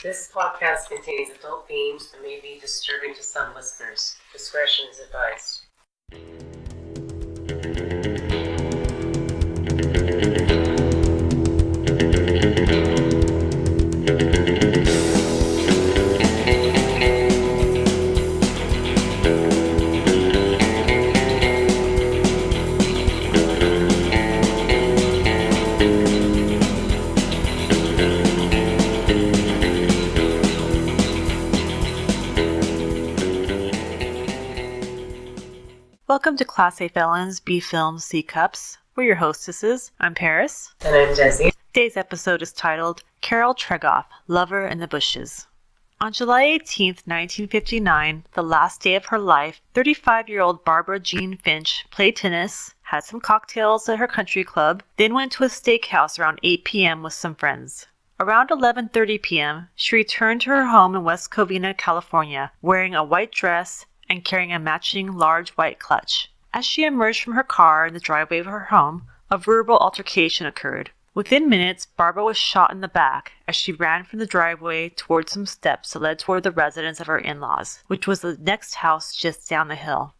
This podcast contains adult themes and may be disturbing to some listeners. Discretion is advised. Welcome to Class A Felons, B Films, C Cups. We're your hostesses. I'm Paris. And I'm Desi. Today's episode is titled Carole Tregoff, Lover in the Bushes. On July 18, 1959, the last day of her life, 35-year-old Barbara Jean Finch played tennis, had some cocktails at her country club, then went to a steakhouse around 8 p.m. with some friends. Around 11:30 p.m., she returned to her home in West Covina, California, wearing a white dress and carrying a matching large white clutch. As she emerged from her car in the driveway of her home, a verbal altercation occurred. Within minutes, Barbara was shot in the back as she ran from the driveway towards some steps that led toward the residence of her in-laws, which was the next house just down the hill.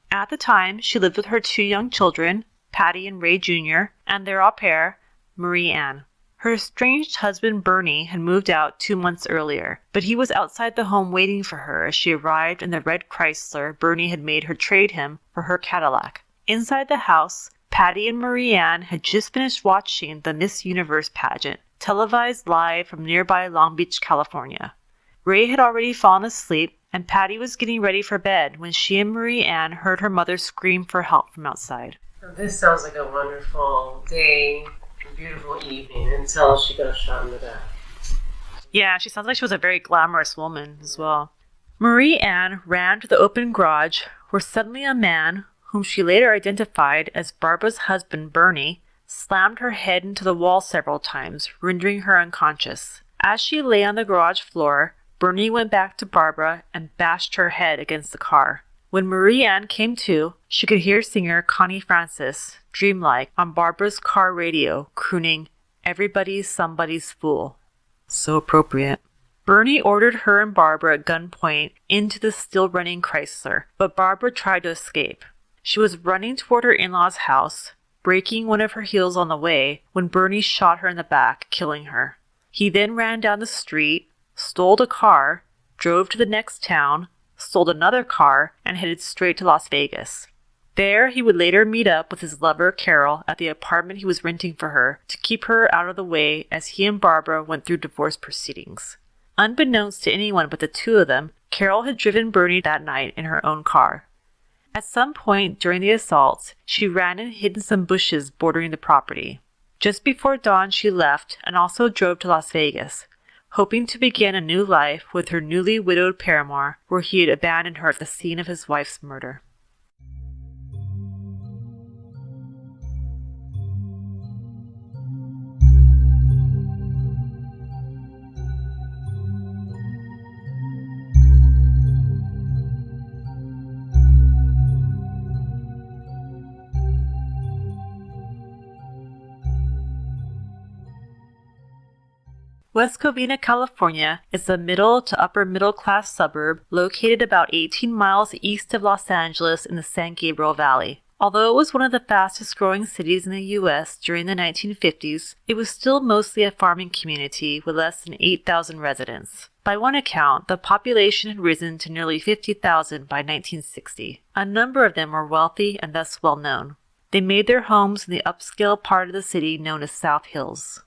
At the time, she lived with her two young children, Patty and Ray Jr., and their au pair, Marie Ann. Her estranged husband, Bernie, had moved out 2 months earlier, but he was outside the home waiting for her as she arrived in the red Chrysler Bernie had made her trade him for her Cadillac. Inside the house, Patty and Marie Ann had just finished watching the Miss Universe pageant, televised live from nearby Long Beach, California. Ray had already fallen asleep, and Patty was getting ready for bed when she and Marie Ann heard her mother scream for help from outside. This sounds like a wonderful day. Beautiful evening until she got shot in the back. Yeah, she sounds like she was a very glamorous woman as well. Marie Ann ran to the open garage where suddenly a man, whom she later identified as Barbara's husband Bernie, slammed her head into the wall several times, rendering her unconscious. As she lay on the garage floor, Bernie went back to Barbara and bashed her head against the car. When Marie Ann came to, she could hear singer Connie Francis, dreamlike, on Barbara's car radio, crooning, "Everybody's somebody's fool." So appropriate. Bernie ordered her and Barbara at gunpoint into the still-running Chrysler, but Barbara tried to escape. She was running toward her in-laws' house, breaking one of her heels on the way, when Bernie shot her in the back, killing her. He then ran down the street, stole a car, drove to the next town, stole another car, and headed straight to Las Vegas. There, he would later meet up with his lover, Carole, at the apartment he was renting for her to keep her out of the way as he and Barbara went through divorce proceedings. Unbeknownst to anyone but the two of them, Carole had driven Bernie that night in her own car. At some point during the assaults, she ran and hid in some bushes bordering the property. Just before dawn, she left and also drove to Las Vegas, hoping to begin a new life with her newly widowed paramour, where he had abandoned her at the scene of his wife's murder. West Covina, California is a middle to upper middle class suburb located about 18 miles east of Los Angeles in the San Gabriel Valley. Although it was one of the fastest growing cities in the U.S. during the 1950s, it was still mostly a farming community with less than 8,000 residents. By one account, the population had risen to nearly 50,000 by 1960. A number of them were wealthy and thus well known. They made their homes in the upscale part of the city known as South Hills.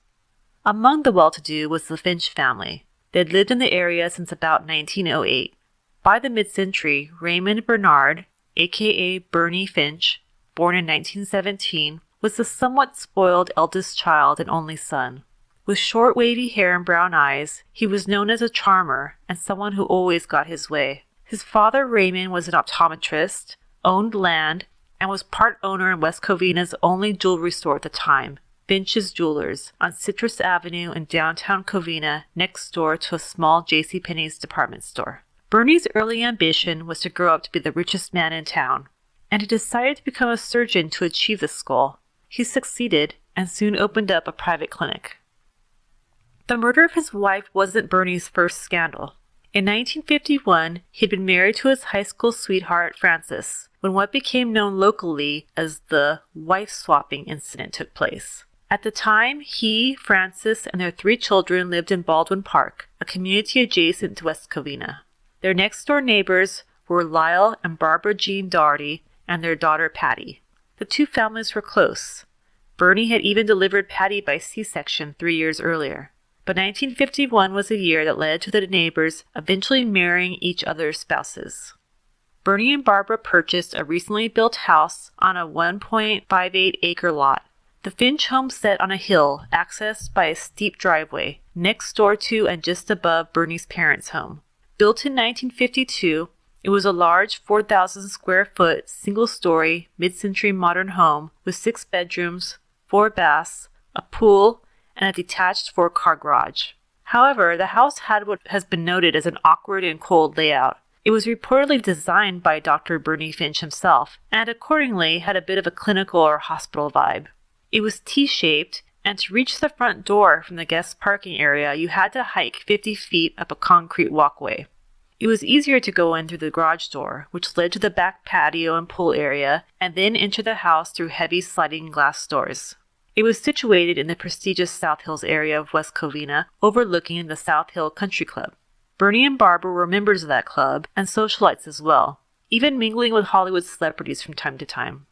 Among the well-to-do was the Finch family. They had lived in the area since about 1908. By the mid-century, Raymond Bernard, a.k.a. Bernie Finch, born in 1917, was the somewhat spoiled eldest child and only son. With short wavy hair and brown eyes, he was known as a charmer and someone who always got his way. His father, Raymond, was an optometrist, owned land, and was part owner in West Covina's only jewelry store at the time, Finch's Jewelers, on Citrus Avenue in downtown Covina, next door to a small JCPenney's department store. Bernie's early ambition was to grow up to be the richest man in town, and he decided to become a surgeon to achieve this goal. He succeeded and soon opened up a private clinic. The murder of his wife wasn't Bernie's first scandal. In 1951, he'd been married to his high school sweetheart, Frances, when what became known locally as the wife-swapping incident took place. At the time, he, Frances, and their 3 children lived in Baldwin Park, a community adjacent to West Covina. Their next-door neighbors were Lyle and Barbara Jean Doherty and their daughter Patty. The 2 families were close. Bernie had even delivered Patty by C-section 3 years earlier. But 1951 was a year that led to the neighbors eventually marrying each other's spouses. Bernie and Barbara purchased a recently built house on a 1.58-acre lot. The Finch home sat on a hill, accessed by a steep driveway, next door to and just above Bernie's parents' home. Built in 1952, it was a large 4,000-square-foot, single-story, mid-century modern home with 6 bedrooms, 4 baths, a pool, and a detached 4-car garage. However, the house had what has been noted as an awkward and cold layout. It was reportedly designed by Dr. Bernie Finch himself, and accordingly had a bit of a clinical or hospital vibe. It was T-shaped, and to reach the front door from the guest parking area, you had to hike 50 feet up a concrete walkway. It was easier to go in through the garage door, which led to the back patio and pool area, and then enter the house through heavy sliding glass doors. It was situated in the prestigious South Hills area of West Covina, overlooking the South Hill Country Club. Bernie and Barbara were members of that club, and socialites as well, even mingling with Hollywood celebrities from time to time.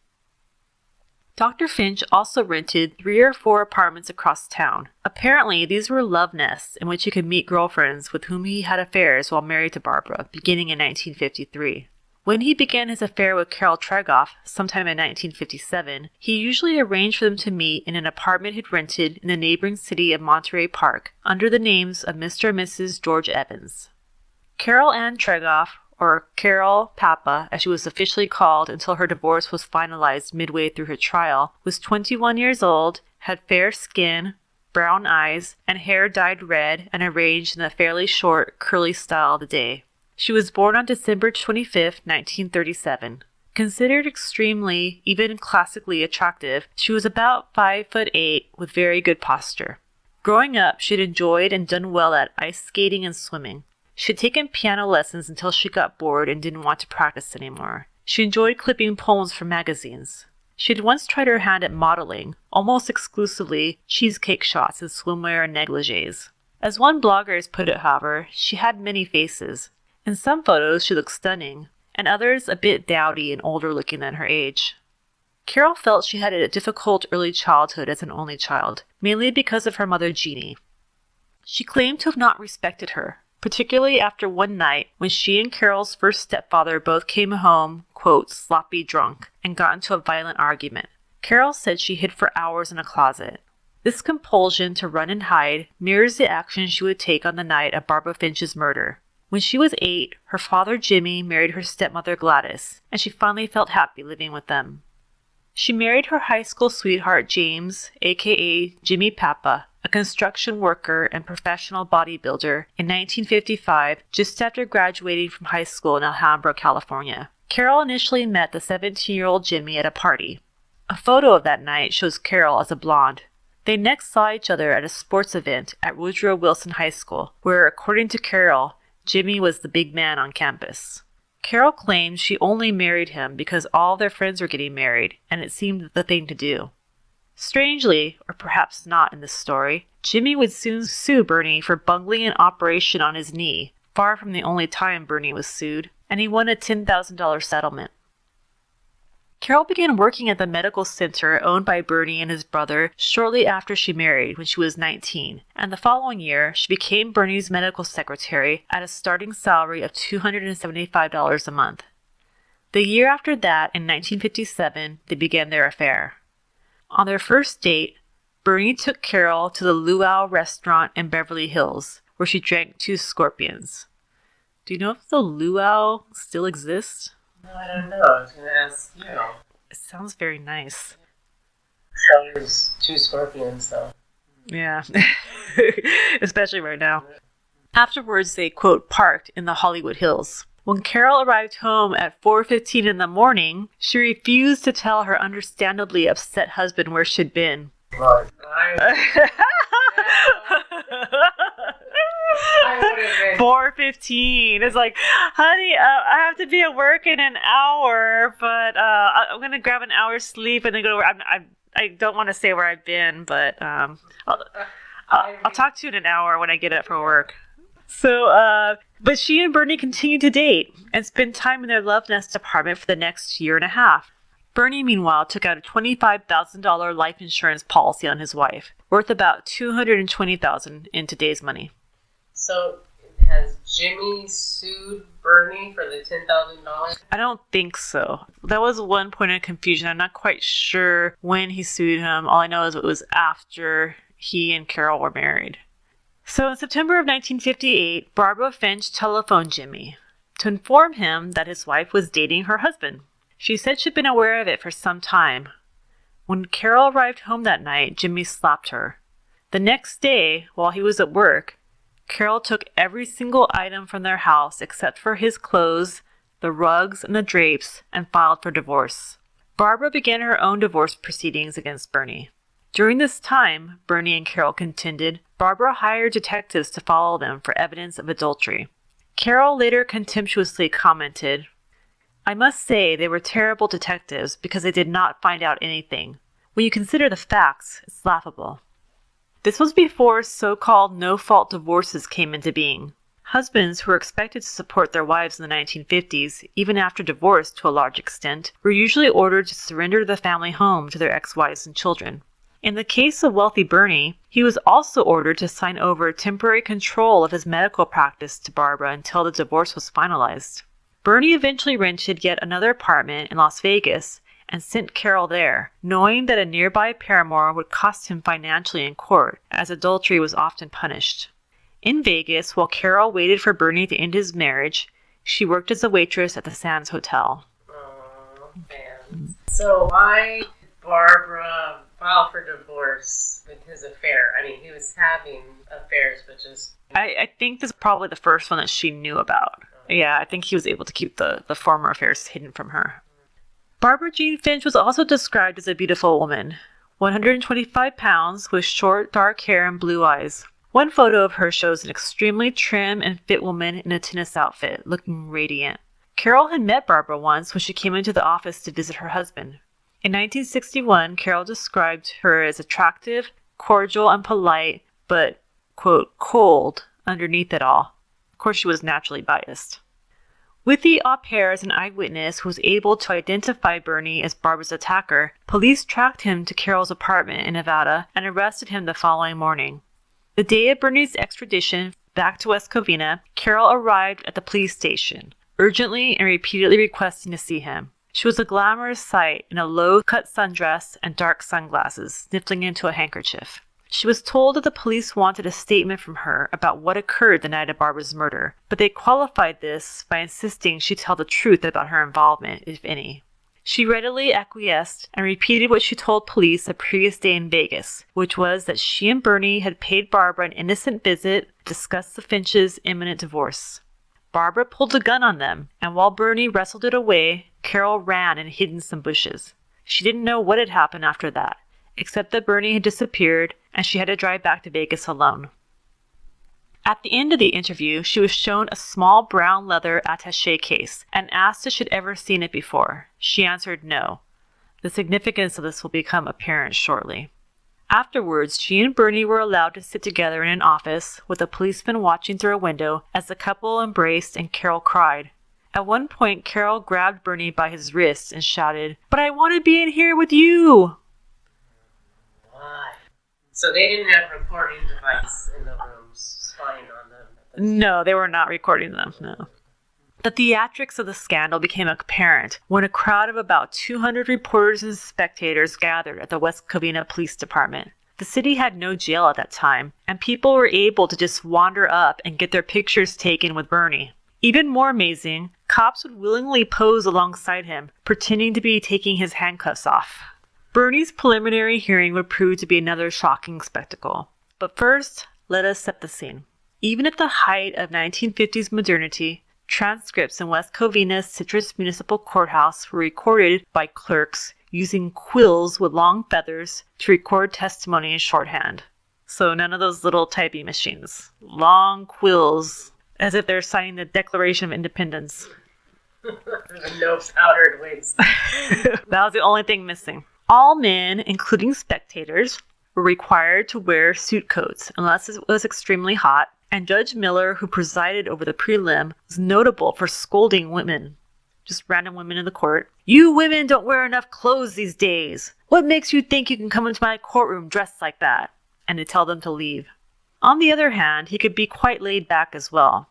Dr. Finch also rented 3 or 4 apartments across town. Apparently, these were love nests in which he could meet girlfriends with whom he had affairs while married to Barbara, beginning in 1953. When he began his affair with Carole Tregoff, sometime in 1957, he usually arranged for them to meet in an apartment he'd rented in the neighboring city of Monterey Park, under the names of Mr. and Mrs. George Evans. Carole Ann Tregoff, or Carole Papa, as she was officially called until her divorce was finalized midway through her trial, was 21 years old, had fair skin, brown eyes, and hair dyed red and arranged in the fairly short, curly style of the day. She was born on December 25, 1937. Considered extremely, even classically attractive, she was about 5'8" with very good posture. Growing up, she had enjoyed and done well at ice skating and swimming. She had taken piano lessons until she got bored and didn't want to practice anymore. She enjoyed clipping poems from magazines. She had once tried her hand at modeling, almost exclusively cheesecake shots in swimwear and negligees. As one blogger has put it, however, she had many faces. In some photos, she looked stunning, and others a bit dowdy and older looking than her age. Carole felt she had a difficult early childhood as an only child, mainly because of her mother Jeannie. She claimed to have not respected her, particularly after one night when she and Carole's first stepfather both came home, quote, sloppy drunk, and got into a violent argument. Carole said she hid for hours in a closet. This compulsion to run and hide mirrors the action she would take on the night of Barbara Finch's murder. When she was 8, her father Jimmy married her stepmother Gladys, and she finally felt happy living with them. She married her high school sweetheart James, aka Jimmy Papa, a construction worker and professional bodybuilder, in 1955, just after graduating from high school in Alhambra, California. Carole initially met the 17-year-old Jimmy at a party. A photo of that night shows Carole as a blonde. They next saw each other at a sports event at Woodrow Wilson High School, where, according to Carole, Jimmy was the big man on campus. Carole claimed she only married him because all their friends were getting married, and it seemed the thing to do. Strangely, or perhaps not in this story, Jimmy would soon sue Bernie for bungling an operation on his knee, far from the only time Bernie was sued, and he won a $10,000 settlement. Carole began working at the medical center owned by Bernie and his brother shortly after she married, when she was 19, and the following year she became Bernie's medical secretary at a starting salary of $275 a month. The year after that, in 1957, they began their affair. On their first date, Bernie took Carole to the Luau restaurant in Beverly Hills, where she drank 2 scorpions. Do you know if the Luau still exists? No, I don't know. I was going to ask you. It sounds very nice. So there's 2 scorpions, though. Yeah. Especially right now. Afterwards, they, quote, parked in the Hollywood Hills. When Carole arrived home at 4:15 in the morning, she refused to tell her understandably upset husband where she'd been. Right. I would have been. 4:15. It's like, honey, I have to be at work in an hour, but I'm gonna grab an hour's sleep and then go to work. I don't want to say where I've been, but I'll talk to you in an hour when I get up for work. So, but she and Bernie continued to date and spend time in their love nest apartment for the next year and a half. Bernie, meanwhile, took out a $25,000 life insurance policy on his wife, worth about $220,000 in today's money. So, has Jimmy sued Bernie for the $10,000? I don't think so. That was one point of confusion. I'm not quite sure when he sued him. All I know is it was after he and Carole were married. So in September of 1958, Barbara Finch telephoned Jimmy to inform him that his wife was dating her husband. She said she'd been aware of it for some time. When Carole arrived home that night, Jimmy slapped her. The next day, while he was at work, Carole took every single item from their house except for his clothes, the rugs, and the drapes, and filed for divorce. Barbara began her own divorce proceedings against Bernie. During this time, Bernie and Carole contended, Barbara hired detectives to follow them for evidence of adultery. Carole later contemptuously commented, I must say they were terrible detectives because they did not find out anything. When you consider the facts, it's laughable. This was before so-called no-fault divorces came into being. Husbands who were expected to support their wives in the 1950s, even after divorce to a large extent, were usually ordered to surrender the family home to their ex-wives and children. In the case of wealthy Bernie, he was also ordered to sign over temporary control of his medical practice to Barbara until the divorce was finalized. Bernie eventually rented yet another apartment in Las Vegas and sent Carole there, knowing that a nearby paramour would cost him financially in court, as adultery was often punished. In Vegas, while Carole waited for Bernie to end his marriage, she worked as a waitress at the Sands Hotel. Oh, man. So why did Barbara file for divorce with his affair? I mean, he was having affairs, but just... I think this is probably the first one that she knew about. Yeah, I think he was able to keep the former affairs hidden from her. Barbara Jean Finch was also described as a beautiful woman, 125 pounds, with short, dark hair and blue eyes. One photo of her shows an extremely trim and fit woman in a tennis outfit, looking radiant. Carole had met Barbara once when she came into the office to visit her husband. In 1961, Carole described her as attractive, cordial, and polite, but, quote, cold underneath it all. Of course, she was naturally biased. With the au pair as an eyewitness who was able to identify Bernie as Barbara's attacker, police tracked him to Carole's apartment in Nevada and arrested him the following morning. The day of Bernie's extradition back to West Covina, Carole arrived at the police station, urgently and repeatedly requesting to see him. She was a glamorous sight in a low-cut sundress and dark sunglasses, sniffling into a handkerchief. She was told that the police wanted a statement from her about what occurred the night of Barbara's murder, but they qualified this by insisting she tell the truth about her involvement, if any. She readily acquiesced and repeated what she told police the previous day in Vegas, which was that she and Bernie had paid Barbara an innocent visit to discuss the Finches' imminent divorce. Barbara pulled a gun on them, and while Bernie wrestled it away, Carole ran and hid in some bushes. She didn't know what had happened after that, except that Bernie had disappeared and she had to drive back to Vegas alone. At the end of the interview, she was shown a small brown leather attaché case and asked if she'd ever seen it before. She answered no. The significance of this will become apparent shortly. Afterwards, she and Bernie were allowed to sit together in an office with a policeman watching through a window as the couple embraced and Carole cried. At one point, Carole grabbed Bernie by his wrists and shouted, "But I want to be in here with you!" Why? So they didn't have recording device in the rooms spying on them? No, they were not recording them, no. The theatrics of the scandal became apparent when a crowd of about 200 reporters and spectators gathered at the West Covina Police Department. The city had no jail at that time, and people were able to just wander up and get their pictures taken with Bernie. Even more amazing, cops would willingly pose alongside him, pretending to be taking his handcuffs off. Bernie's preliminary hearing would prove to be another shocking spectacle. But first, let us set the scene. Even at the height of 1950s modernity, transcripts in West Covina's Citrus Municipal Courthouse were recorded by clerks using quills with long feathers to record testimony in shorthand. So none of those little typing machines. Long quills, as if they're signing the Declaration of Independence. No powdered wigs. That was the only thing missing. All men, including spectators, were required to wear suit coats unless it was extremely hot, and Judge Miller, who presided over the prelim, was notable for scolding women, just random women in the court. "You women don't wear enough clothes these days. What makes you think you can come into my courtroom dressed like that?" And to tell them to leave. On the other hand, he could be quite laid back as well.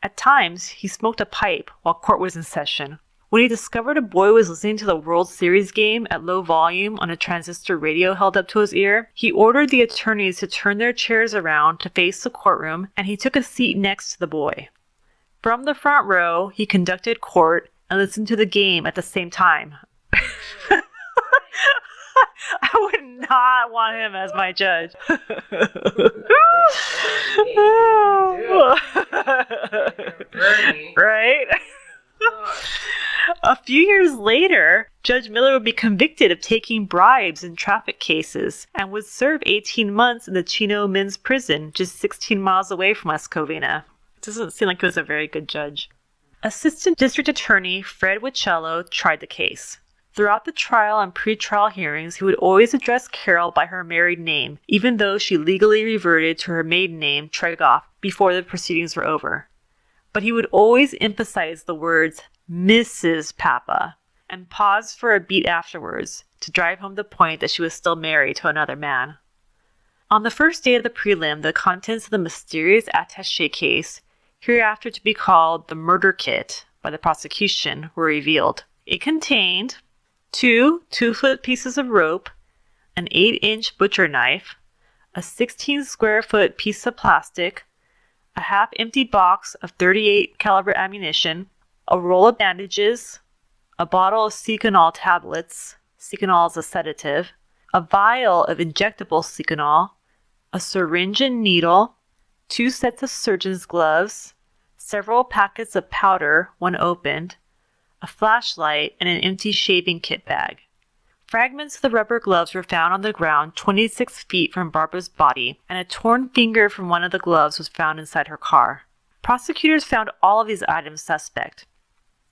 At times, he smoked a pipe while court was in session. When he discovered a boy was listening to the World Series game at low volume on a transistor radio held up to his ear, he ordered the attorneys to turn their chairs around to face the courtroom, and he took a seat next to the boy. From the front row, he conducted court and listened to the game at the same time. I would not want him as my judge. Bernie. Right? A few years later, Judge Miller would be convicted of taking bribes in traffic cases and would serve 18 months in the Chino Men's Prison, just 16 miles away from West Covina. It doesn't seem like he was a very good judge. Assistant District Attorney Fred Wichello tried the case. Throughout the trial and pre-trial hearings, he would always address Carole by her married name, even though she legally reverted to her maiden name, Tregoff, before the proceedings were over. But he would always emphasize the words Mrs. Papa and pause for a beat afterwards to drive home the point that she was still married to another man. On the first day of the prelim, the contents of the mysterious attaché case, hereafter to be called the murder kit by the prosecution, were revealed. It contained 2 2-foot pieces of rope, an 8-inch butcher knife, a 16-square-foot piece of plastic, a half-empty box of .38 caliber ammunition, a roll of bandages, a bottle of Seconal tablets, Seconal is a sedative, a vial of injectable Seconal, a syringe and needle, 2 sets of surgeon's gloves, several packets of powder, one opened, a flashlight, and an empty shaving kit bag. Fragments of the rubber gloves were found on the ground 26 feet from Barbara's body, and a torn finger from one of the gloves was found inside her car. Prosecutors found all of these items suspect,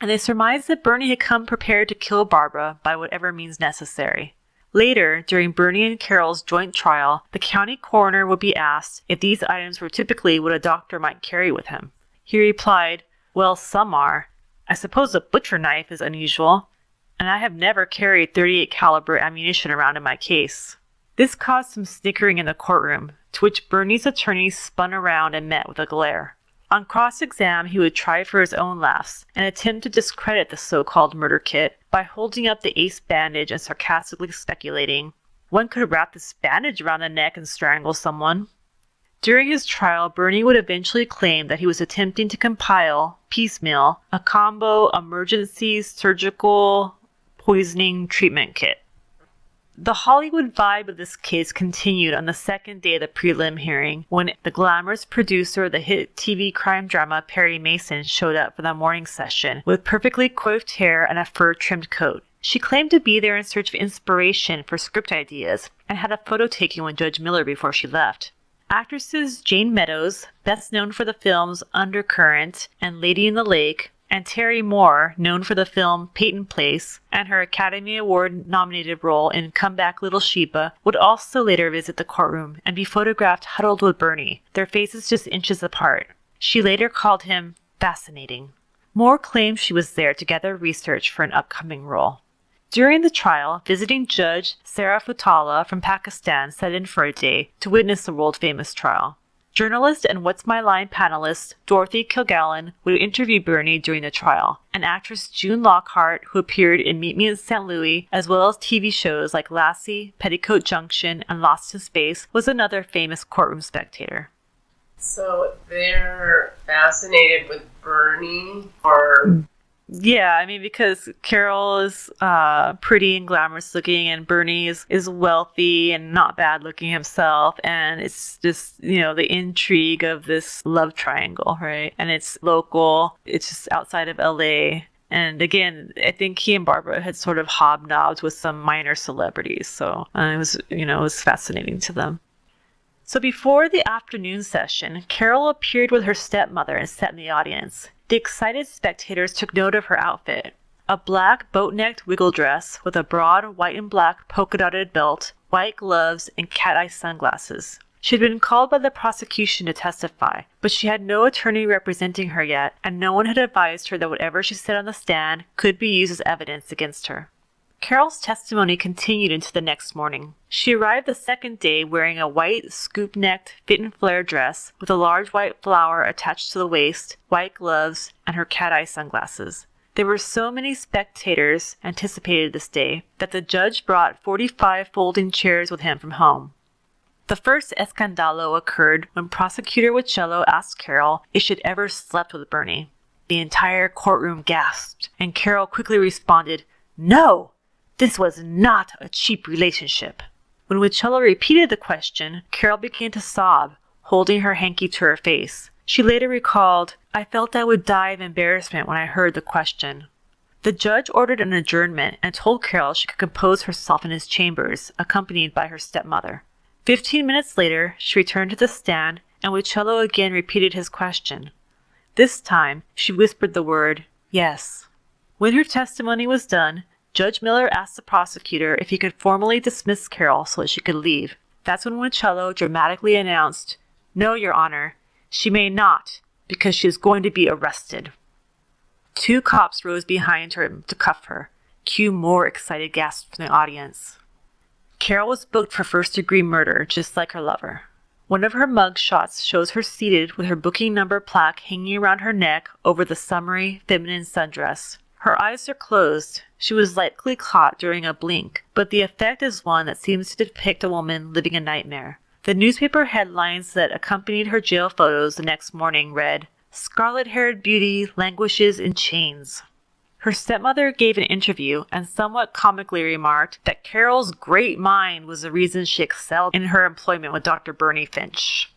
and they surmised that Bernie had come prepared to kill Barbara by whatever means necessary. Later, during Bernie and Carole's joint trial, the county coroner would be asked if these items were typically what a doctor might carry with him. He replied, "Well, some are. I suppose a butcher knife is unusual, and I have never carried .38 caliber ammunition around in my case." This caused some snickering in the courtroom, to which Bernie's attorney spun around and met with a glare. On cross-exam, he would try for his own laughs and attempt to discredit the so-called murder kit by holding up the ace bandage and sarcastically speculating, "One could wrap this bandage around the neck and strangle someone." During his trial, Bernie would eventually claim that he was attempting to compile, piecemeal, a combo emergency surgical poisoning treatment kit. The Hollywood vibe of this case continued on the second day of the prelim hearing when the glamorous producer of the hit TV crime drama Perry Mason showed up for the morning session with perfectly coiffed hair and a fur-trimmed coat. She claimed to be there in search of inspiration for script ideas and had a photo taken with Judge Miller before she left. Actresses Jane Meadows, best known for the films Undercurrent and Lady in the Lake, and Terry Moore, known for the film Peyton Place and her Academy Award-nominated role in Come Back Little Sheba, would also later visit the courtroom and be photographed huddled with Bernie, their faces just inches apart. She later called him fascinating. Moore claimed she was there to gather research for an upcoming role. During the trial, visiting judge Sarah Futala from Pakistan set in for a day to witness the world-famous trial. Journalist and What's My Line panelist Dorothy Kilgallen would interview Bernie during the trial, and actress June Lockhart, who appeared in Meet Me in St. Louis, as well as TV shows like Lassie, Petticoat Junction, and Lost in Space, was another famous courtroom spectator. So they're fascinated with Bernie, or... Yeah, I mean, because Carole is pretty and glamorous looking, and Bernie is wealthy and not bad looking himself, and it's just, the intrigue of this love triangle, right? And it's local, it's just outside of LA. And again, I think he and Barbara had sort of hobnobbed with some minor celebrities, so it was fascinating to them. So before the afternoon session, Carole appeared with her stepmother and sat in the audience. The excited spectators took note of her outfit. A black boat-necked wiggle dress with a broad white and black polka-dotted belt, white gloves, and cat-eye sunglasses. She had been called by the prosecution to testify, but she had no attorney representing her yet, and no one had advised her that whatever she said on the stand could be used as evidence against her. Carole's testimony continued into the next morning. She arrived the second day wearing a white, scoop-necked, fit-and-flare dress with a large white flower attached to the waist, white gloves, and her cat-eye sunglasses. There were so many spectators anticipated this day that the judge brought 45 folding chairs with him from home. The first escandalo occurred when Prosecutor Wicello asked Carole if she had ever slept with Bernie. The entire courtroom gasped, and Carole quickly responded, "No! This was not a cheap relationship." When Wicello repeated the question, Carole began to sob, holding her hanky to her face. She later recalled, "I felt I would die of embarrassment when I heard the question." The judge ordered an adjournment and told Carole she could compose herself in his chambers, accompanied by her stepmother. 15 minutes later, she returned to the stand, and Wicello again repeated his question. This time, she whispered the word, "Yes." When her testimony was done, Judge Miller asked the prosecutor if he could formally dismiss Carole so that she could leave. That's when Wicello dramatically announced, "No, Your Honor, she may not, because she is going to be arrested." 2 cops rose behind her to cuff her. Cue more excited gasps from the audience. Carole was booked for first-degree murder, just like her lover. One of her mug shots shows her seated with her booking number plaque hanging around her neck over the summery, feminine sundress. Her eyes are closed. She was likely caught during a blink, but the effect is one that seems to depict a woman living a nightmare. The newspaper headlines that accompanied her jail photos the next morning read, "Scarlet-haired beauty languishes in chains." Her stepmother gave an interview and somewhat comically remarked that Carole's great mind was the reason she excelled in her employment with Dr. Bernie Finch.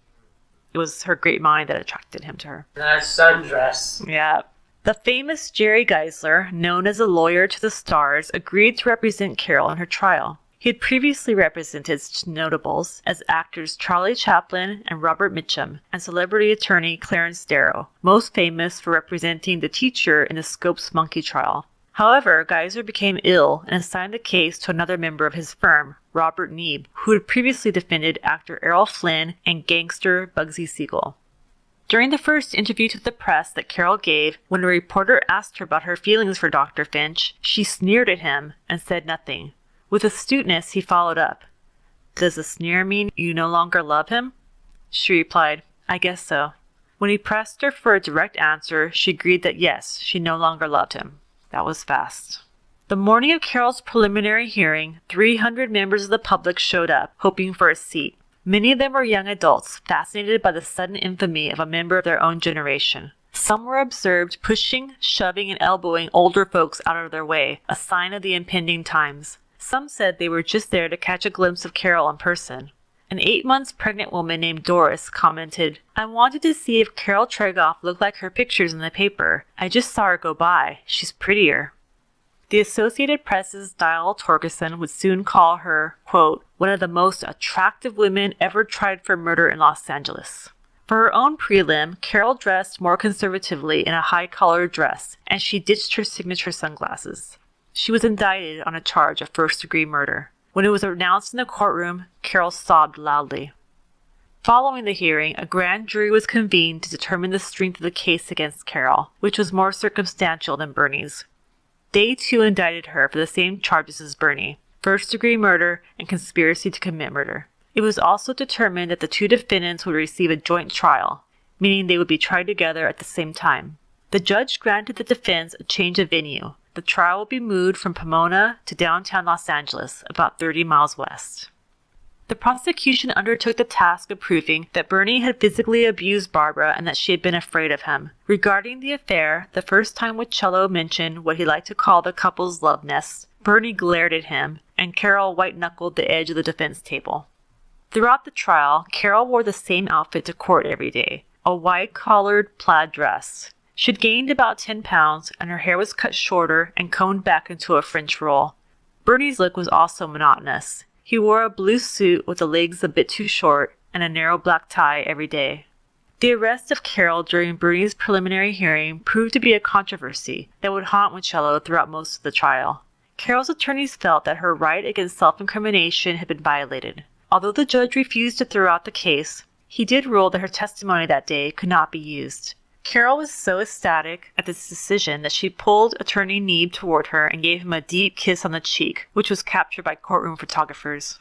It was her great mind that attracted him to her. That sundress. Yeah. The famous Jerry Geisler, known as a lawyer to the stars, agreed to represent Carole in her trial. He had previously represented such notables as actors Charlie Chaplin and Robert Mitchum, and celebrity attorney Clarence Darrow, most famous for representing the teacher in the Scopes Monkey trial. However, Geisler became ill and assigned the case to another member of his firm, Robert Neeb, who had previously defended actor Errol Flynn and gangster Bugsy Siegel. During the first interview to the press that Carole gave, when a reporter asked her about her feelings for Dr. Finch, she sneered at him and said nothing. With astuteness, he followed up. "Does the sneer mean you no longer love him?" She replied, "I guess so." When he pressed her for a direct answer, she agreed that yes, she no longer loved him. That was fast. The morning of Carole's preliminary hearing, 300 members of the public showed up, hoping for a seat. Many of them were young adults, fascinated by the sudden infamy of a member of their own generation. Some were observed pushing, shoving, and elbowing older folks out of their way, a sign of the impending times. Some said they were just there to catch a glimpse of Carole in person. An 8 months pregnant woman named Doris commented, "I wanted to see if Carole Tregoff looked like her pictures in the paper. I just saw her go by. She's prettier." The Associated Press's Dial Torgerson would soon call her, quote, "one of the most attractive women ever tried for murder in Los Angeles." For her own prelim, Carole dressed more conservatively in a high-collared dress, and she ditched her signature sunglasses. She was indicted on a charge of first-degree murder. When it was announced in the courtroom, Carole sobbed loudly. Following the hearing, a grand jury was convened to determine the strength of the case against Carole, which was more circumstantial than Bernie's. They too indicted her for the same charges as Bernie, first-degree murder and conspiracy to commit murder. It was also determined that the 2 defendants would receive a joint trial, meaning they would be tried together at the same time. The judge granted the defense a change of venue. The trial will be moved from Pomona to downtown Los Angeles, about 30 miles west. The prosecution undertook the task of proving that Bernie had physically abused Barbara and that she had been afraid of him. Regarding the affair, the first time Wicello mentioned what he liked to call the couple's love nest, Bernie glared at him, and Carole white-knuckled the edge of the defense table. Throughout the trial, Carole wore the same outfit to court every day, a wide-collared plaid dress. She had gained about 10 pounds, and her hair was cut shorter and combed back into a French roll. Bernie's look was also monotonous. He wore a blue suit with the legs a bit too short and a narrow black tie every day. The arrest of Carole during Bernie's preliminary hearing proved to be a controversy that would haunt Wincello throughout most of the trial. Carole's attorneys felt that her right against self-incrimination had been violated. Although the judge refused to throw out the case, he did rule that her testimony that day could not be used. Carole was so ecstatic at this decision that she pulled Attorney Neeb toward her and gave him a deep kiss on the cheek, which was captured by courtroom photographers.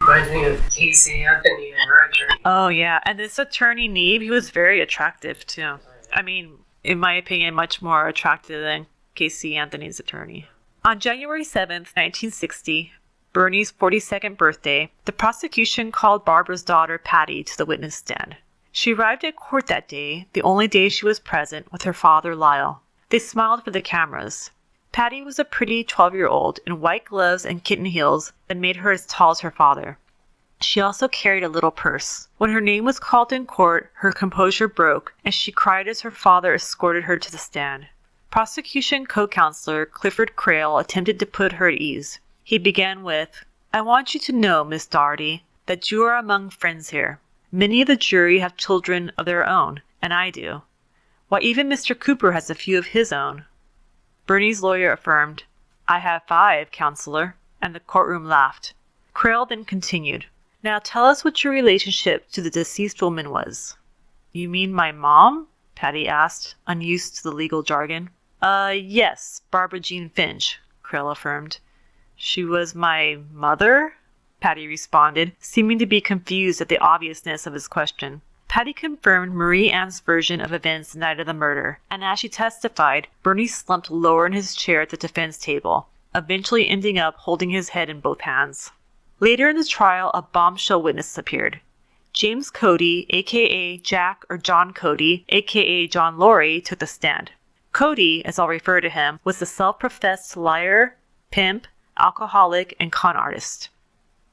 Reminds me of Casey Anthony and her attorney. Oh, yeah. And this Attorney Neeb, he was very attractive, too. I mean, in my opinion, much more attractive than Casey Anthony's attorney. On January 7th, 1960, Bernie's 42nd birthday, the prosecution called Barbara's daughter, Patty, to the witness stand. She arrived at court that day, the only day she was present, with her father, Lyle. They smiled for the cameras. Patty was a pretty 12-year-old in white gloves and kitten heels that made her as tall as her father. She also carried a little purse. When her name was called in court, her composure broke, and she cried as her father escorted her to the stand. Prosecution co-counselor Clifford Carole attempted to put her at ease. He began with, "I want you to know, Miss Doherty, that you are among friends here. Many of the jury have children of their own, and I do. Why, even Mr. Cooper has a few of his own." Bernie's lawyer affirmed, "I have 5, counselor," and the courtroom laughed. Carole then continued, "Now tell us what your relationship to the deceased woman was." "You mean my mom?" Patty asked, unused to the legal jargon. Yes, Barbara Jean Finch," Carole affirmed. "She was my mother?" Patty responded, seeming to be confused at the obviousness of his question. Patty confirmed Marie Ann's version of events the night of the murder, and as she testified, Bernie slumped lower in his chair at the defense table, eventually ending up holding his head in both hands. Later in the trial, a bombshell witness appeared. James Cody, a.k.a. Jack or John Cody, a.k.a. John Laurie, took the stand. Cody, as I'll refer to him, was the self-professed liar, pimp, alcoholic, and con artist.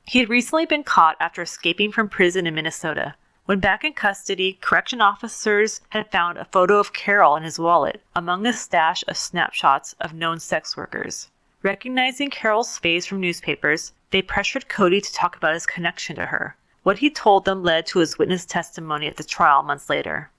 He had recently been caught after escaping from prison in Minnesota. When back in custody, correction officers had found a photo of Carole in his wallet, among a stash of snapshots of known sex workers. Recognizing Carole's face from newspapers, they pressured Cody to talk about his connection to her. What he told them led to his witness testimony at the trial months later.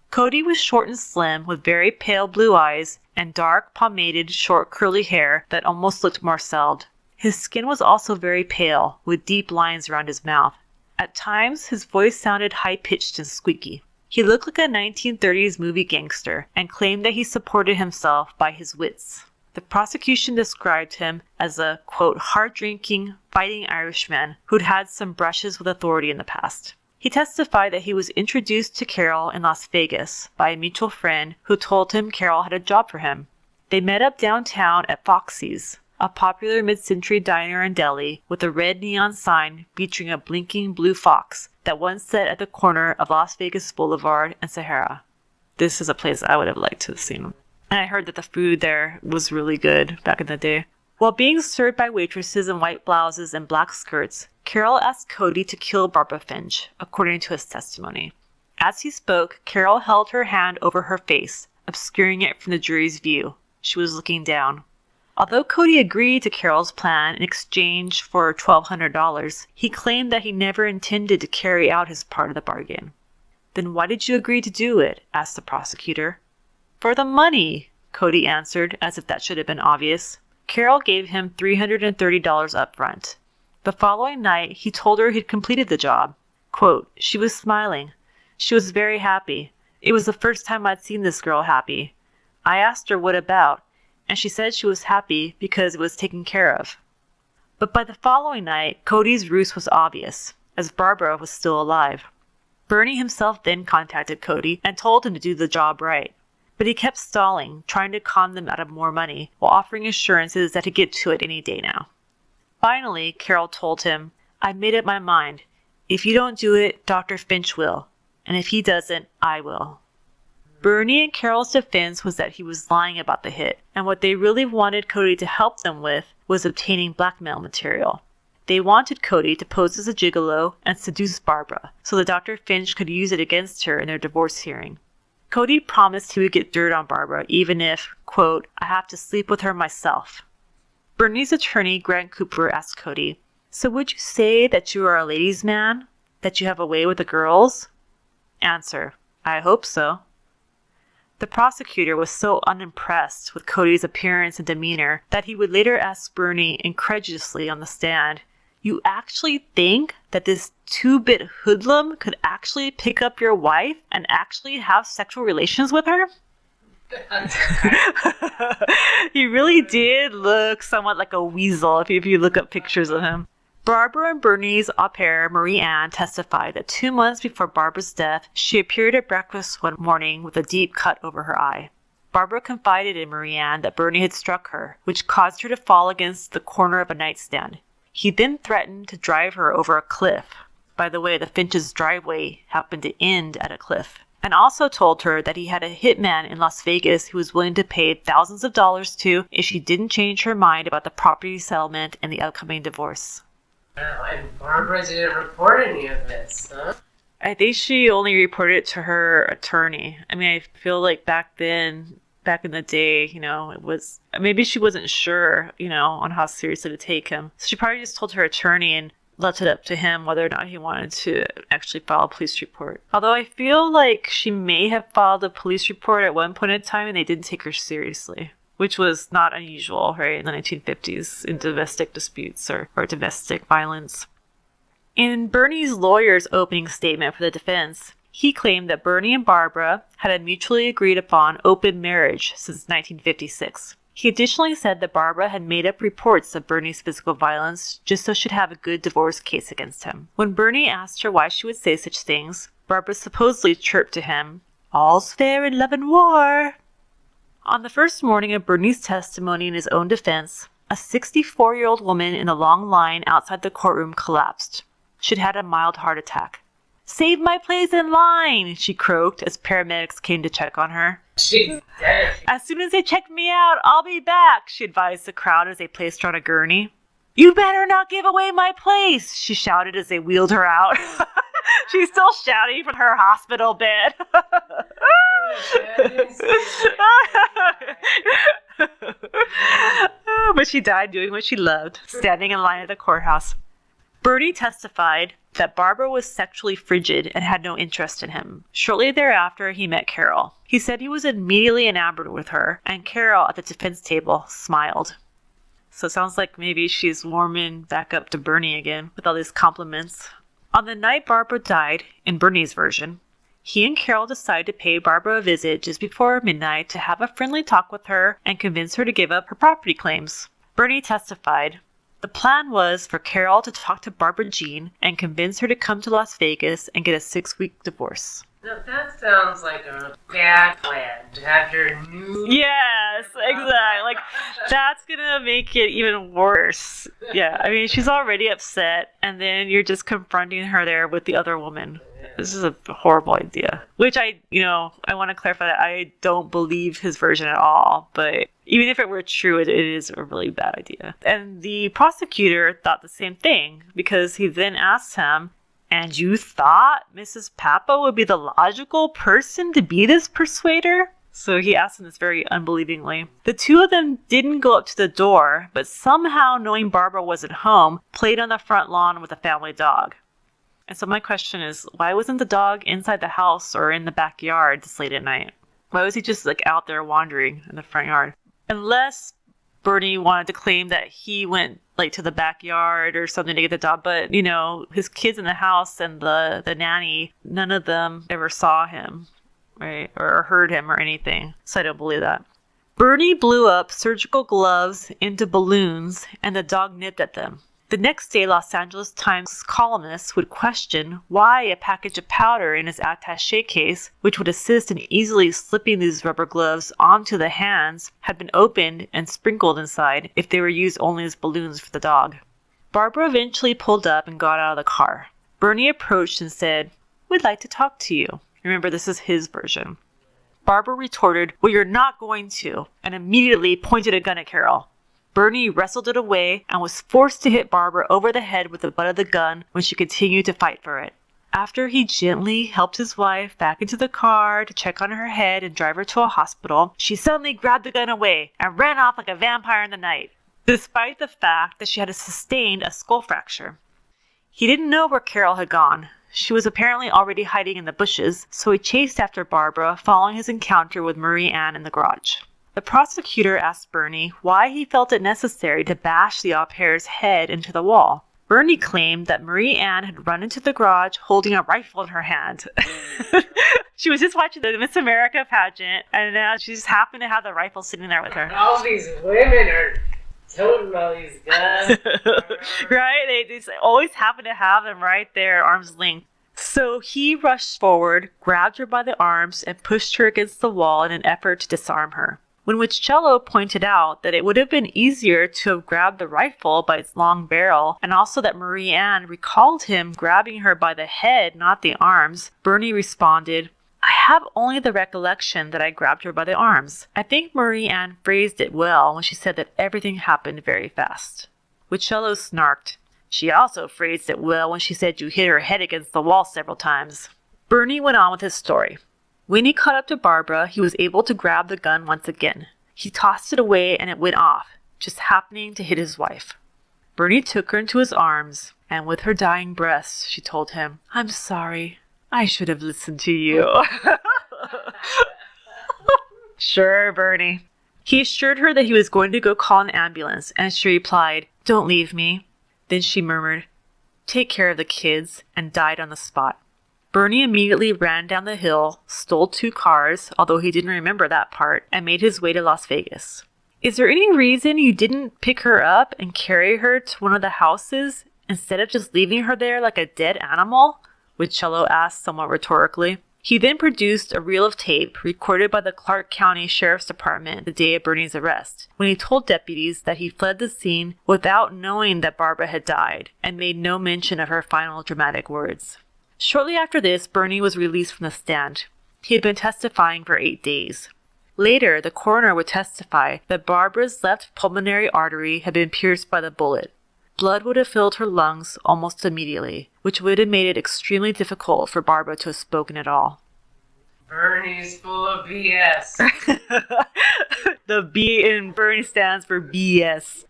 Cody was short and slim, with very pale blue eyes and dark, pomaded, short, curly hair that almost looked marcelled. His skin was also very pale, with deep lines around his mouth. At times, his voice sounded high-pitched and squeaky. He looked like a 1930s movie gangster and claimed that he supported himself by his wits. The prosecution described him as a, quote, hard-drinking, fighting Irishman who'd had some brushes with authority in the past. He testified that he was introduced to Carole in Las Vegas by a mutual friend who told him Carole had a job for him. They met up downtown at Foxy's, a popular mid-century diner and deli with a red neon sign featuring a blinking blue fox that once sat at the corner of Las Vegas Boulevard and Sahara. This is a place I would have liked to have seen. And I heard that the food there was really good back in the day. While being served by waitresses in white blouses and black skirts, Carole asked Cody to kill Barbara Finch, according to his testimony. As he spoke, Carole held her hand over her face, obscuring it from the jury's view. She was looking down. Although Cody agreed to Carole's plan in exchange for $1,200, he claimed that he never intended to carry out his part of the bargain. "Then why did you agree to do it?" asked the prosecutor. "For the money," Cody answered, as if that should have been obvious. Carole gave him $330 up front. The following night, he told her he'd completed the job. Quote, "She was smiling. She was very happy. It was the first time I'd seen this girl happy. I asked her what about, and she said she was happy because it was taken care of." But by the following night, Cody's ruse was obvious, as Barbara was still alive. Bernie himself then contacted Cody and told him to do the job right. But he kept stalling, trying to con them out of more money, while offering assurances that he'd get to it any day now. Finally, Carole told him, "I made up my mind. If you don't do it, Dr. Finch will. And if he doesn't, I will." Bernie and Carole's defense was that he was lying about the hit, and what they really wanted Cody to help them with was obtaining blackmail material. They wanted Cody to pose as a gigolo and seduce Barbara, so that Dr. Finch could use it against her in their divorce hearing. Cody promised he would get dirt on Barbara, even if, quote, "I have to sleep with her myself." Bernie's attorney, Grant Cooper, asked Cody, "So would you say that you are a ladies' man?" that you have a way with the girls? Answer: I hope so. The prosecutor was so unimpressed with Cody's appearance and demeanor that he would later ask Bernie incredulously on the stand, "You actually think that this two-bit hoodlum could actually pick up your wife and actually have sexual relations with her?" He really did look somewhat like a weasel if you look up pictures of him. Barbara and Bernie's au pair, Marie Ann, testified that 2 months before Barbara's death, she appeared at breakfast one morning with a deep cut over her eye. Barbara confided in Marie Ann that Bernie had struck her, which caused her to fall against the corner of a nightstand. He then threatened to drive her over a cliff. By the way, the Finch's driveway happened to end at a cliff. And also told her that he had a hitman in Las Vegas who was willing to pay thousands of dollars to if she didn't change her mind about the property settlement and the upcoming divorce. Wow, and Barbara didn't report any of this, huh? I think she only reported it to her attorney. I mean, I feel like back in the day, it was, maybe she wasn't sure, on how seriously to take him. So she probably just told her attorney and left it up to him whether or not he wanted to actually file a police report. Although I feel like she may have filed a police report at one point in time and they didn't take her seriously, which was not unusual, right, in the 1950s in domestic disputes or domestic violence. In Bernie's lawyer's opening statement for the defense, he claimed that Bernie and Barbara had a mutually agreed upon open marriage since 1956. He additionally said that Barbara had made up reports of Bernie's physical violence just so she'd have a good divorce case against him. When Bernie asked her why she would say such things, Barbara supposedly chirped to him, "All's fair in love and war." On the first morning of Bernie's testimony in his own defense, a 64-year-old woman in the long line outside the courtroom collapsed. She'd had a mild heart attack. "Save my place in line," she croaked as paramedics came to check on her. She's dead. "As soon as they check me out, I'll be back," she advised the crowd as they placed her on a gurney. "You better not give away my place," she shouted as they wheeled her out. She's still shouting from her hospital bed. But she died doing what she loved, standing in line at the courthouse. Bernie testified that Barbara was sexually frigid and had no interest in him. Shortly thereafter, he met Carole. He said he was immediately enamored with her, and Carole at the defense table smiled. So it sounds like maybe she's warming back up to Bernie again with all these compliments. On the night Barbara died, in Bernie's version, he and Carole decided to pay Barbara a visit just before midnight to have a friendly talk with her and convince her to give up her property claims. Bernie testified, the plan was for Carole to talk to Barbara Jean and convince her to come to Las Vegas and get a 6-week divorce. Now that sounds like a bad plan to have your new... Yes, exactly. Like, that's gonna make it even worse. Yeah, I mean, she's already upset, and then you're just confronting her there with the other woman. This is a horrible idea. Which I want to clarify that I don't believe his version at all, but even if it were true, it is a really bad idea. And the prosecutor thought the same thing, because he then asked him, "And you thought Mrs. Papa would be the logical person to be this persuader?" So he asked him this very unbelievingly. The two of them didn't go up to the door, but somehow, knowing Barbara wasn't home, played on the front lawn with a family dog. And so my question is, why wasn't the dog inside the house or in the backyard this late at night? Why was he just out there wandering in the front yard? Unless Bernie wanted to claim that he went to the backyard or something to get the dog, but his kids in the house and the nanny, none of them ever saw him, right, or heard him or anything. So I don't believe that. Bernie blew up surgical gloves into balloons and the dog nipped at them. The next day, Los Angeles Times columnists would question why a package of powder in his attaché case, which would assist in easily slipping these rubber gloves onto the hands, had been opened and sprinkled inside if they were used only as balloons for the dog. Barbara eventually pulled up and got out of the car. Bernie approached and said, "We'd like to talk to you." Remember, this is his version. Barbara retorted, "Well, you're not going to," and immediately pointed a gun at Carole. Bernie wrestled it away and was forced to hit Barbara over the head with the butt of the gun when she continued to fight for it. After he gently helped his wife back into the car to check on her head and drive her to a hospital, she suddenly grabbed the gun away and ran off like a vampire in the night, despite the fact that she had sustained a skull fracture. He didn't know where Carole had gone. She was apparently already hiding in the bushes, so he chased after Barbara, following his encounter with Marie Ann in the garage. The prosecutor asked Bernie why he felt it necessary to bash the au pair's head into the wall. Bernie claimed that Marie Ann had run into the garage holding a rifle in her hand. She was just watching the Miss America pageant, and she just happened to have the rifle sitting there with her. All these women are toting all these guns. Right? They just always happen to have them right there, arm's length. So he rushed forward, grabbed her by the arms, and pushed her against the wall in an effort to disarm her. When Wichello pointed out that it would have been easier to have grabbed the rifle by its long barrel, and also that Marie Ann recalled him grabbing her by the head, not the arms, Bernie responded, "I have only the recollection that I grabbed her by the arms. I think Marie Ann phrased it well when she said that everything happened very fast." Wichello snarked. "She also phrased it well when she said you hit her head against the wall several times." Bernie went on with his story. When he caught up to Barbara, he was able to grab the gun once again. He tossed it away and it went off, just happening to hit his wife. Bernie took her into his arms, and with her dying breaths, she told him, "I'm sorry. I should have listened to you." Sure, Bernie. He assured her that he was going to go call an ambulance, and she replied, "Don't leave me." Then she murmured, "Take care of the kids," and died on the spot. Bernie immediately ran down the hill, stole 2 cars, although he didn't remember that part, and made his way to Las Vegas. "Is there any reason you didn't pick her up and carry her to one of the houses instead of just leaving her there like a dead animal?" Wichello asked somewhat rhetorically. He then produced a reel of tape recorded by the Clark County Sheriff's Department the day of Bernie's arrest, when he told deputies that he fled the scene without knowing that Barbara had died, and made no mention of her final dramatic words. Shortly after this, Bernie was released from the stand. He had been testifying for 8 days. Later, the coroner would testify that Barbara's left pulmonary artery had been pierced by the bullet. Blood would have filled her lungs almost immediately, which would have made it extremely difficult for Barbara to have spoken at all. Bernie's full of BS. The B in Bernie stands for BS.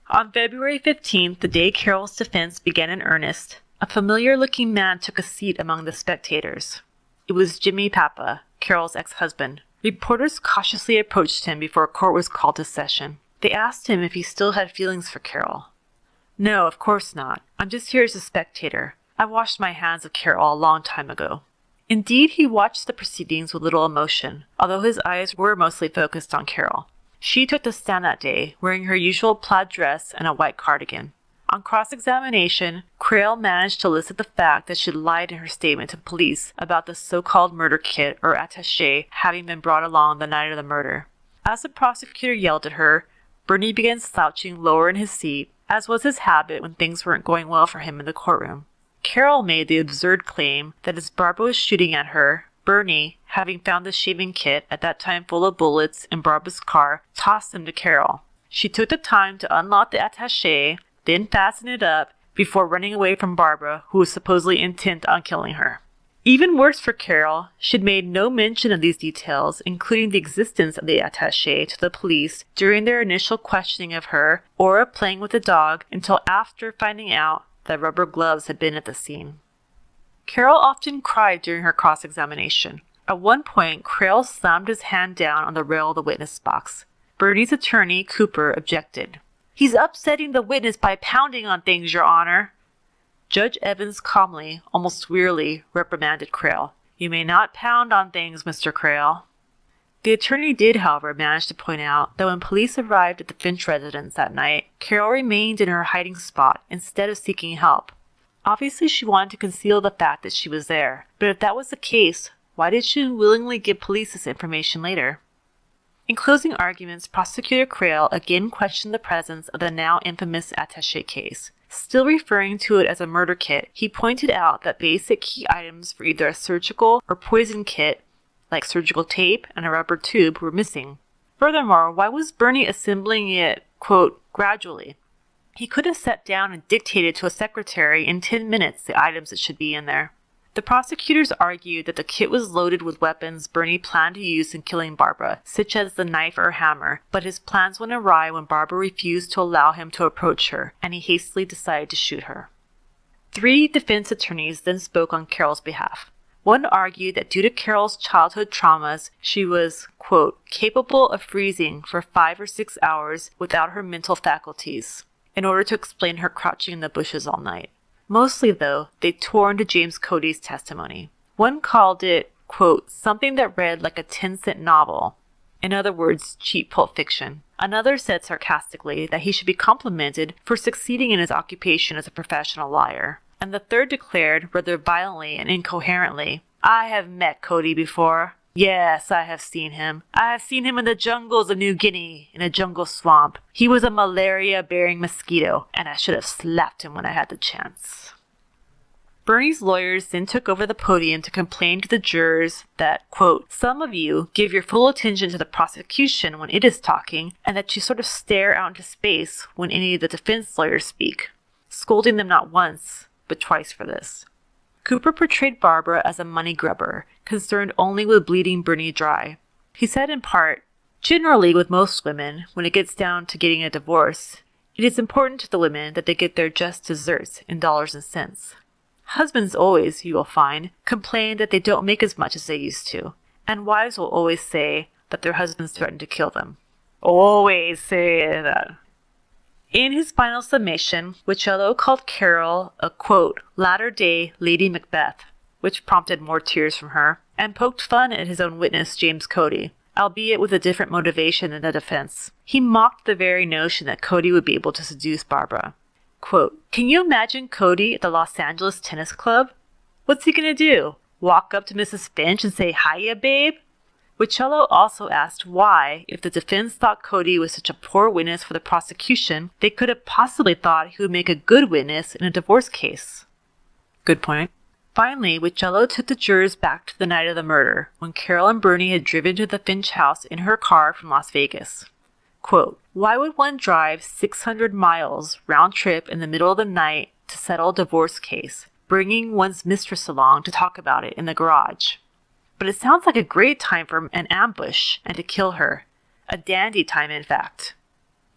On February 15th, the day Carole's defense began in earnest, a familiar-looking man took a seat among the spectators. It was Jimmy Papa, Carole's ex-husband. Reporters cautiously approached him before court was called to session. They asked him if he still had feelings for Carole. "No, of course not. I'm just here as a spectator. I washed my hands of Carole a long time ago." Indeed, he watched the proceedings with little emotion, although his eyes were mostly focused on Carole. She took the stand that day, wearing her usual plaid dress and a white cardigan. On cross-examination, Carole managed to elicit the fact that she lied in her statement to police about the so-called murder kit or attaché having been brought along the night of the murder. As the prosecutor yelled at her, Bernie began slouching lower in his seat, as was his habit when things weren't going well for him in the courtroom. Carole made the absurd claim that as Barbara was shooting at her, Bernie, having found the shaving kit, at that time full of bullets, in Barbara's car, tossed them to Carole. She took the time to unlock the attaché, then fasten it up, before running away from Barbara, who was supposedly intent on killing her. Even worse for Carole, she'd made no mention of these details, including the existence of the attaché, to the police during their initial questioning of her, or of playing with the dog, until after finding out that rubber gloves had been at the scene. Carole often cried during her cross-examination. At one point, Carole slammed his hand down on the rail of the witness box. Bernie's attorney, Cooper, objected. "He's upsetting the witness by pounding on things, Your Honor." Judge Evans calmly, almost wearily, reprimanded Carole. "You may not pound on things, Mr. Carole." The attorney did, however, manage to point out that when police arrived at the Finch residence that night, Carole remained in her hiding spot instead of seeking help. Obviously, she wanted to conceal the fact that she was there, but if that was the case, why did she willingly give police this information later? In closing arguments, Prosecutor Carole again questioned the presence of the now infamous attaché case. Still referring to it as a murder kit, he pointed out that basic key items for either a surgical or poison kit, like surgical tape and a rubber tube, were missing. Furthermore, why was Bernie assembling it, quote, gradually? He could have sat down and dictated to a secretary in 10 minutes the items that should be in there. The prosecutors argued that the kit was loaded with weapons Bernie planned to use in killing Barbara, such as the knife or hammer, but his plans went awry when Barbara refused to allow him to approach her, and he hastily decided to shoot her. 3 defense attorneys then spoke on Carole's behalf. One argued that due to Carole's childhood traumas, she was, quote, capable of freezing for 5 or 6 hours without her mental faculties, in order to explain her crouching in the bushes all night. Mostly, though, they tore into James Cody's testimony. One called it, quote, something that read like a 10-cent novel. In other words, cheap Pulp Fiction. Another said sarcastically that he should be complimented for succeeding in his occupation as a professional liar. And the third declared, rather violently and incoherently, I have met Cody before. Yes, I have seen him. I have seen him in the jungles of New Guinea, in a jungle swamp. He was a malaria-bearing mosquito, and I should have slapped him when I had the chance. Bernie's lawyers then took over the podium to complain to the jurors that, quote, some of you give your full attention to the prosecution when it is talking, and that you sort of stare out into space when any of the defense lawyers speak, scolding them not once, but twice for this. Cooper portrayed Barbara as a money grubber, concerned only with bleeding Bernie dry. He said in part, generally with most women, when it gets down to getting a divorce, it is important to the women that they get their just desserts in dollars and cents. Husbands always, you will find, complain that they don't make as much as they used to, and wives will always say that their husbands threaten to kill them. Always say that. In his final summation, Wichello called Carole a, quote, latter-day Lady Macbeth, which prompted more tears from her, and poked fun at his own witness, James Cody, albeit with a different motivation than the defense. He mocked the very notion that Cody would be able to seduce Barbara. Quote, can you imagine Cody at the Los Angeles Tennis Club? What's he gonna do? Walk up to Mrs. Finch and say, hiya, babe? Wichello also asked why, if the defense thought Cody was such a poor witness for the prosecution, they could have possibly thought he would make a good witness in a divorce case. Good point. Finally, Wichello took the jurors back to the night of the murder, when Carole and Bernie had driven to the Finch house in her car from Las Vegas. Quote, why would one drive 600 miles round trip in the middle of the night to settle a divorce case, bringing one's mistress along to talk about it in the garage? But it sounds like a great time for an ambush and to kill her. A dandy time, in fact.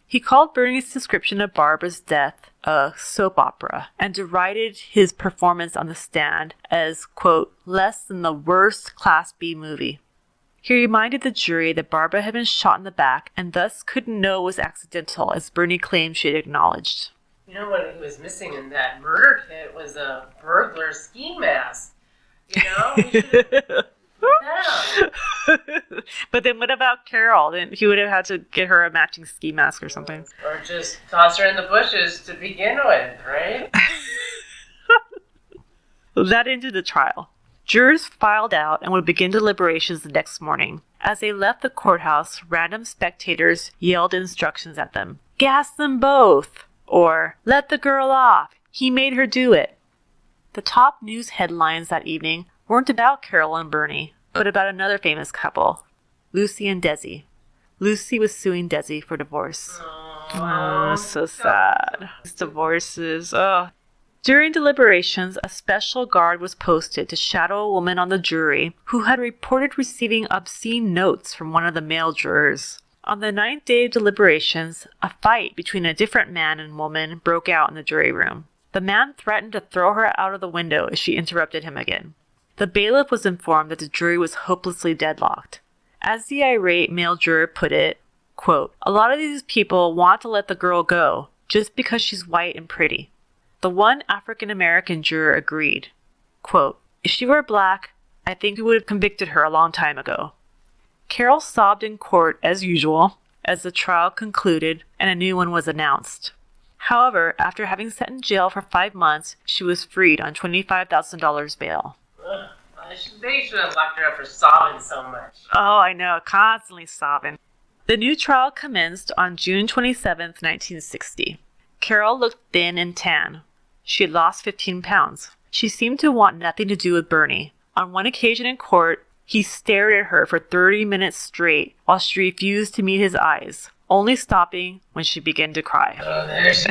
He called Bernie's description of Barbara's death a soap opera and derided his performance on the stand as, quote, less than the worst Class B movie. He reminded the jury that Barbara had been shot in the back and thus couldn't know it was accidental, as Bernie claimed she had acknowledged. You know what he was missing in that murder kit was a burglar ski mask. You know? We should yeah. But then what about Carole? Then he would have had to get her a matching ski mask or something. Or just toss her in the bushes to begin with, right? That ended the trial. Jurors filed out and would begin deliberations the next morning. As they left the courthouse, random spectators yelled instructions at them. Gas them both! Or, let the girl off! He made her do it! The top news headlines that evening weren't about Carole and Bernie, but about another famous couple, Lucy and Desi. Lucy was suing Desi for divorce. Oh, so sad. These divorces, oh. During deliberations, a special guard was posted to shadow a woman on the jury who had reported receiving obscene notes from one of the male jurors. On the 9th day of deliberations, a fight between a different man and woman broke out in the jury room. The man threatened to throw her out of the window if she interrupted him again. The bailiff was informed that the jury was hopelessly deadlocked. As the irate male juror put it, quote, a lot of these people want to let the girl go just because she's white and pretty. The one African-American juror agreed. Quote, if she were black, I think we would have convicted her a long time ago. Carole sobbed in court as usual as the trial concluded and a new one was announced. However, after having sat in jail for 5 months, she was freed on $25,000 bail. They should have locked her up for sobbing so much. Oh, I know, constantly sobbing. The new trial commenced on June 27th, 1960. Carole looked thin and tan. She had lost 15 pounds. She seemed to want nothing to do with Bernie. On one occasion in court, he stared at her for 30 minutes straight while she refused to meet his eyes, only stopping when she began to cry. Oh, there she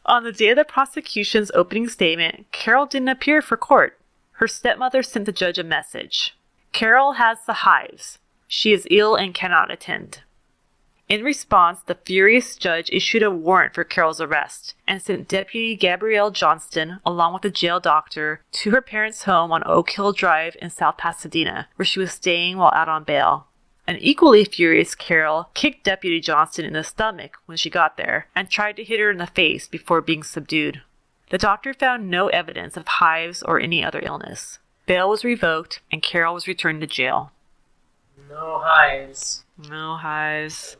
On the day of the prosecution's opening statement, Carole didn't appear for court. Her stepmother sent the judge a message. Carole has the hives. She is ill and cannot attend. In response, the furious judge issued a warrant for Carole's arrest and sent Deputy Gabrielle Johnston, along with a jail doctor, to her parents' home on Oak Hill Drive in South Pasadena, where she was staying while out on bail. An equally furious Carole kicked Deputy Johnston in the stomach when she got there and tried to hit her in the face before being subdued. The doctor found no evidence of hives or any other illness. Bail was revoked and Carole was returned to jail. No hives. No hives.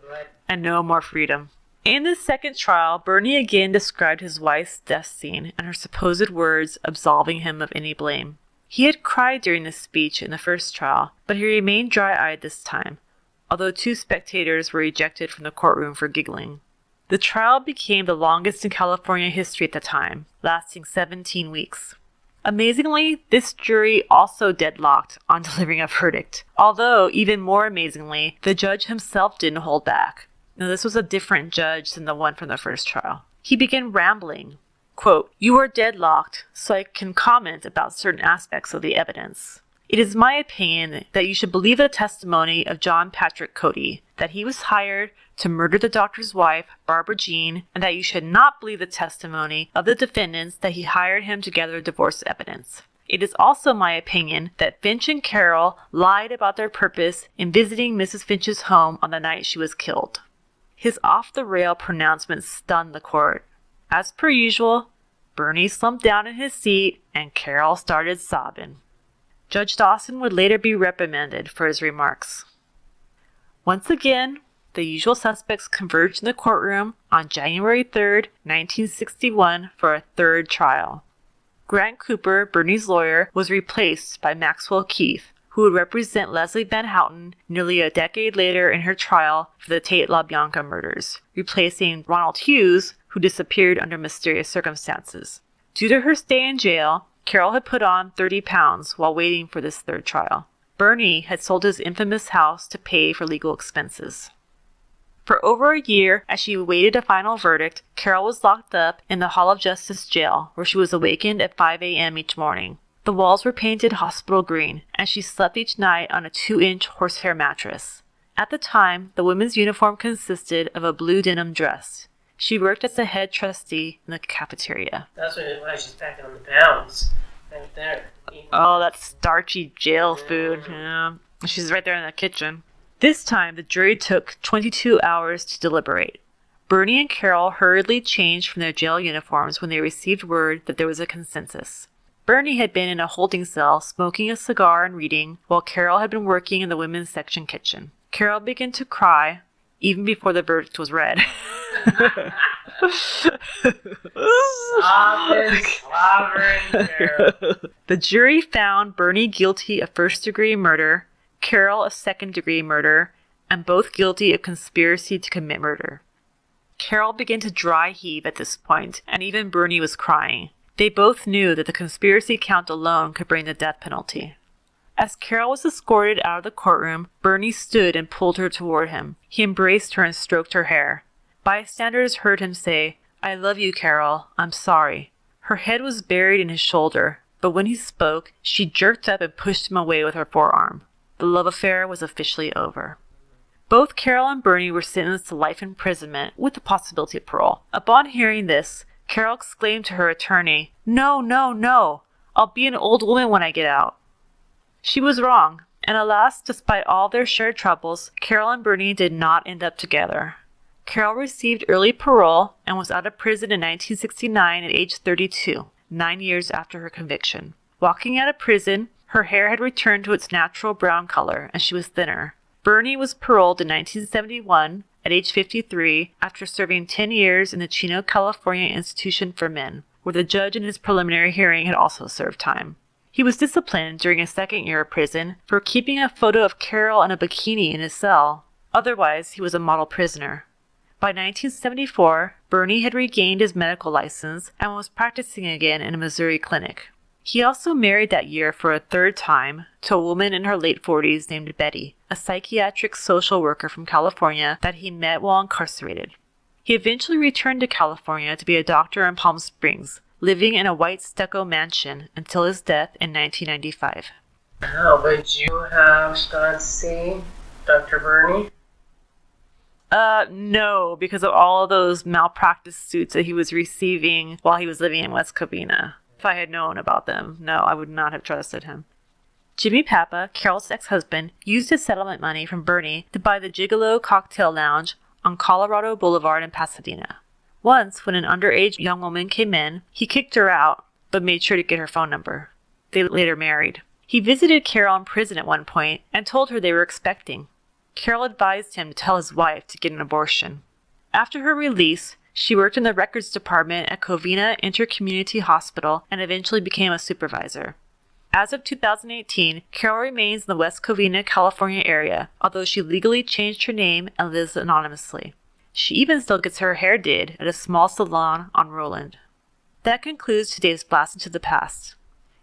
And no more freedom. In the second trial, Bernie again described his wife's death scene and her supposed words absolving him of any blame. He had cried during this speech in the first trial, but he remained dry-eyed this time, although 2 spectators were ejected from the courtroom for giggling. The trial became the longest in California history at the time, lasting 17 weeks. Amazingly, this jury also deadlocked on delivering a verdict, although, even more amazingly, the judge himself didn't hold back. Now, this was a different judge than the one from the first trial. He began rambling. Quote, "You are deadlocked, so I can comment about certain aspects of the evidence. It is my opinion that you should believe the testimony of John Patrick Cody, that he was hired to murder the doctor's wife, Barbara Jean, and that you should not believe the testimony of the defendants that he hired him to gather divorce evidence. It is also my opinion that Finch and Carole lied about their purpose in visiting Mrs. Finch's home on the night she was killed." His off-the-rail pronouncement stunned the court. As per usual, Bernie slumped down in his seat and Carole started sobbing. Judge Dawson would later be reprimanded for his remarks. Once again, the usual suspects converged in the courtroom on January 3rd, 1961 for a third trial. Grant Cooper, Bernie's lawyer, was replaced by Maxwell Keith, who would represent Leslie Van Houten nearly a decade later in her trial for the Tate LaBianca murders, replacing Ronald Hughes, who disappeared under mysterious circumstances. Due to her stay in jail, Carole had put on 30 pounds while waiting for this third trial. Bernie had sold his infamous house to pay for legal expenses. For over a year, as she awaited a final verdict, Carole was locked up in the Hall of Justice jail, where she was awakened at 5 a.m. each morning. The walls were painted hospital green, and she slept each night on a 2-inch horsehair mattress. At the time, the women's uniform consisted of a blue denim dress. She worked as a head trustee in the cafeteria. That's why she's packing on the pounds. Right there. Oh, that starchy jail food. Yeah. She's right there in the kitchen. This time, the jury took 22 hours to deliberate. Bernie and Carole hurriedly changed from their jail uniforms when they received word that there was a consensus. Bernie had been in a holding cell smoking a cigar and reading, while Carole had been working in the women's section kitchen. Carole began to cry even before the verdict was read. The jury found Bernie guilty of first-degree murder, Carole of second-degree murder, and both guilty of conspiracy to commit murder. Carole began to dry heave at this point, and even Bernie was crying. They both knew that the conspiracy count alone could bring the death penalty. As Carole was escorted out of the courtroom, Bernie stood and pulled her toward him. He embraced her and stroked her hair. Bystanders heard him say, "I love you, Carole. I'm sorry." Her head was buried in his shoulder, but when he spoke, she jerked up and pushed him away with her forearm. The love affair was officially over. Both Carole and Bernie were sentenced to life imprisonment with the possibility of parole. Upon hearing this, Carole exclaimed to her attorney, "No, no, no! I'll be an old woman when I get out." She was wrong, and alas, despite all their shared troubles, Carole and Bernie did not end up together. Carole received early parole and was out of prison in 1969 at age 32, 9 years after her conviction. Walking out of prison, her hair had returned to its natural brown color, and she was thinner. Bernie was paroled in 1971 at age 53 after serving 10 years in the Chino, California Institution for Men, where the judge in his preliminary hearing had also served time. He was disciplined during his second year of prison for keeping a photo of Carole in a bikini in his cell. Otherwise, he was a model prisoner. By 1974, Bernie had regained his medical license and was practicing again in a Missouri clinic. He also married that year for a third time to a woman in her late 40s named Betty, a psychiatric social worker from California that he met while incarcerated. He eventually returned to California to be a doctor in Palm Springs, living in a white stucco mansion until his death in 1995. How would you have gone to see Dr. Bernie? No, because of all of those malpractice suits that he was receiving while he was living in West Covina. If I had known about them, no, I would not have trusted him. Jimmy Papa, Carole's ex-husband, used his settlement money from Bernie to buy the Gigolo Cocktail Lounge on Colorado Boulevard in Pasadena. Once, when an underage young woman came in, he kicked her out, but made sure to get her phone number. They later married. He visited Carole in prison at one point and told her they were expecting. Carole advised him to tell his wife to get an abortion. After her release, she worked in the records department at Covina Intercommunity Hospital and eventually became a supervisor. As of 2018, Carole remains in the West Covina, California area, although she legally changed her name and lives anonymously. She even still gets her hair did at a small salon on Roland. That concludes today's Blast into the Past.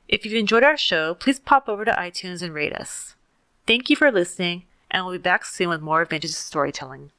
If you've enjoyed our show, please pop over to iTunes and rate us. Thank you for listening, and we'll be back soon with more vintage storytelling.